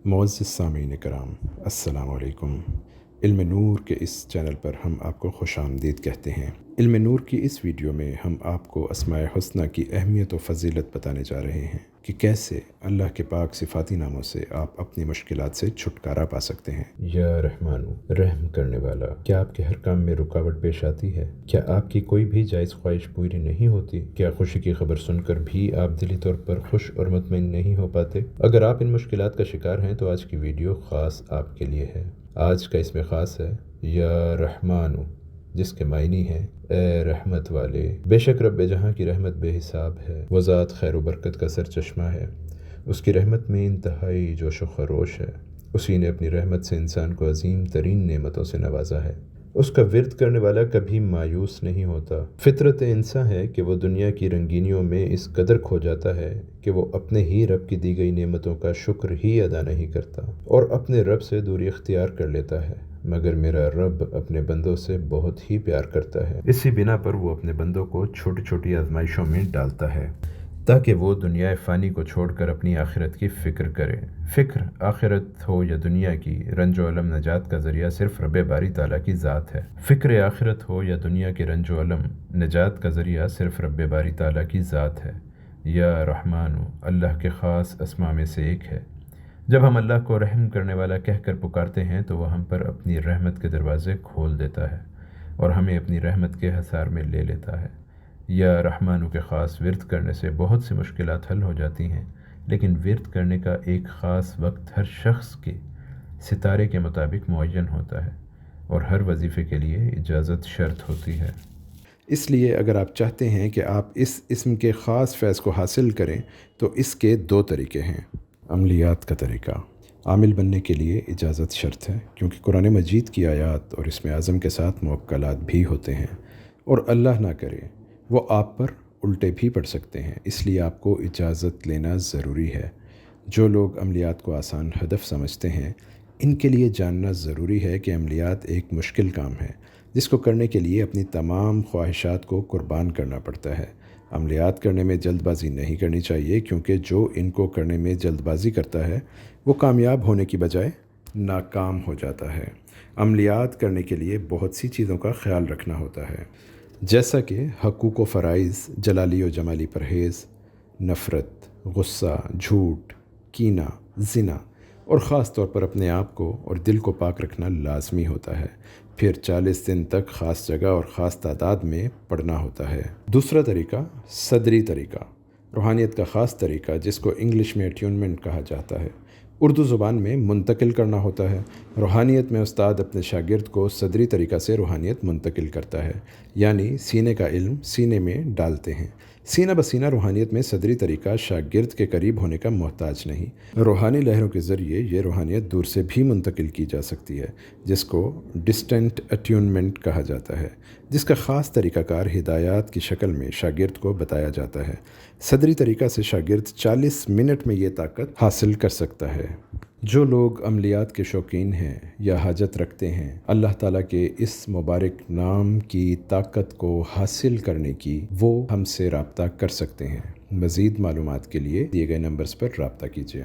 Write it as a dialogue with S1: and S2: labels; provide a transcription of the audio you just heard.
S1: معزز سامعین کرام، السلام علیکم۔ علم نور کے اس چینل پر ہم آپ کو خوش آمدید کہتے ہیں۔ علم نور کی اس ویڈیو میں ہم آپ کو اسماء حسنی کی اہمیت و فضیلت بتانے جا رہے ہیں کہ کیسے اللہ کے پاک صفاتی ناموں سے آپ اپنی مشکلات سے چھٹکارا پا سکتے ہیں۔ یا رحمانو، رحم کرنے والا، کیا آپ کے ہر کام میں رکاوٹ پیش آتی ہے؟ کیا آپ کی کوئی بھی جائز خواہش پوری نہیں ہوتی؟ کیا خوشی کی خبر سن کر بھی آپ دلی طور پر خوش اور مطمئن نہیں ہو پاتے؟ اگر آپ ان مشکلات کا شکار ہیں تو آج کی ویڈیو خاص آپ کے لیے ہے۔ آج کا اس میں خاص ہے یا رحمانو، جس کے معنی ہے اے رحمت والے۔ بے شک رب جہاں کی رحمت بے حساب ہے، وہ ذات خیر و برکت کا سر چشمہ ہے، اس کی رحمت میں انتہائی جوش و خروش ہے۔ اسی نے اپنی رحمت سے انسان کو عظیم ترین نعمتوں سے نوازا ہے۔ اس کا ورد کرنے والا کبھی مایوس نہیں ہوتا۔ فطرت انسان ہے کہ وہ دنیا کی رنگینیوں میں اس قدر کھو جاتا ہے کہ وہ اپنے ہی رب کی دی گئی نعمتوں کا شکر ہی ادا نہیں کرتا اور اپنے رب سے دوری اختیار کر لیتا ہے۔ مگر میرا رب اپنے بندوں سے بہت ہی پیار کرتا ہے، اسی بنا پر وہ اپنے بندوں کو چھوٹی چھوٹی آزمائشوں میں ڈالتا ہے تاکہ وہ دنیا فانی کو چھوڑ کر اپنی آخرت کی فکر کرے۔ فکر آخرت ہو یا دنیا کی، رنج و علم نجات کا ذریعہ صرف رب باری تعالیٰ کی ذات ہے۔ فکر آخرت ہو یا دنیا کے رنج و علم نجات کا ذریعہ صرف رب باری تعالیٰ کی ذات ہے۔ یا رحمانو اللہ کے خاص اسماء میں سے ایک ہے۔ جب ہم اللہ کو رحم کرنے والا کہہ کر پکارتے ہیں تو وہ ہم پر اپنی رحمت کے دروازے کھول دیتا ہے اور ہمیں اپنی رحمت کے حصار میں لے لیتا ہے۔ یا رحمانو کے خاص ورد کرنے سے بہت سی مشکلات حل ہو جاتی ہیں، لیکن ورد کرنے کا ایک خاص وقت ہر شخص کے ستارے کے مطابق معین ہوتا ہے اور ہر وظیفے کے لیے اجازت شرط ہوتی ہے۔ اس لیے اگر آپ چاہتے ہیں کہ آپ اس اسم کے خاص فیض کو حاصل کریں تو اس کے دو طریقے ہیں۔ عملیات کا طریقہ، عامل بننے کے لیے اجازت شرط ہے، کیونکہ قرآن مجید کی آیات اور اسم اعظم کے ساتھ موکلات بھی ہوتے ہیں اور اللہ نہ کرے وہ آپ پر الٹے بھی پڑ سکتے ہیں، اس لیے آپ کو اجازت لینا ضروری ہے۔ جو لوگ عملیات کو آسان ہدف سمجھتے ہیں، ان کے لیے جاننا ضروری ہے کہ عملیات ایک مشکل کام ہے جس کو کرنے کے لیے اپنی تمام خواہشات کو قربان کرنا پڑتا ہے۔ عملیات کرنے میں جلد بازی نہیں کرنی چاہیے، کیونکہ جو ان کو کرنے میں جلد بازی کرتا ہے وہ کامیاب ہونے کی بجائے ناکام ہو جاتا ہے۔ عملیات کرنے کے لیے بہت سی چیزوں کا خیال رکھنا ہوتا ہے، جیسا کہ حقوق و فرائض، جلالی و جمالی پرہیز، نفرت، غصہ، جھوٹ، کینہ، زنا اور خاص طور پر اپنے آپ کو اور دل کو پاک رکھنا لازمی ہوتا ہے۔ پھر 40 دن تک خاص جگہ اور خاص تعداد میں پڑھنا ہوتا ہے۔ دوسرا طریقہ صدری طریقہ، روحانیت کا خاص طریقہ جس کو انگلش میں اٹیونمنٹ کہا جاتا ہے، اردو زبان میں منتقل کرنا ہوتا ہے۔ روحانیت میں استاد اپنے شاگرد کو صدری طریقہ سے روحانیت منتقل کرتا ہے، یعنی سینے کا علم سینے میں ڈالتے ہیں۔ سینہ بسینہ روحانیت میں صدری طریقہ شاگرد کے قریب ہونے کا محتاج نہیں۔ روحانی لہروں کے ذریعے یہ روحانیت دور سے بھی منتقل کی جا سکتی ہے، جس کو ڈسٹنٹ اٹیونمنٹ کہا جاتا ہے، جس کا خاص طریقہ کار ہدایات کی شکل میں شاگرد کو بتایا جاتا ہے۔ صدری طریقہ سے شاگرد 40 منٹ میں یہ طاقت حاصل کر سکتا ہے۔ جو لوگ عملیات کے شوقین ہیں یا حاجت رکھتے ہیں اللہ تعالیٰ کے اس مبارک نام کی طاقت کو حاصل کرنے کی، وہ ہم سے رابطہ کر سکتے ہیں۔ مزید معلومات کے لیے دیے گئے نمبرز پر رابطہ کیجیے۔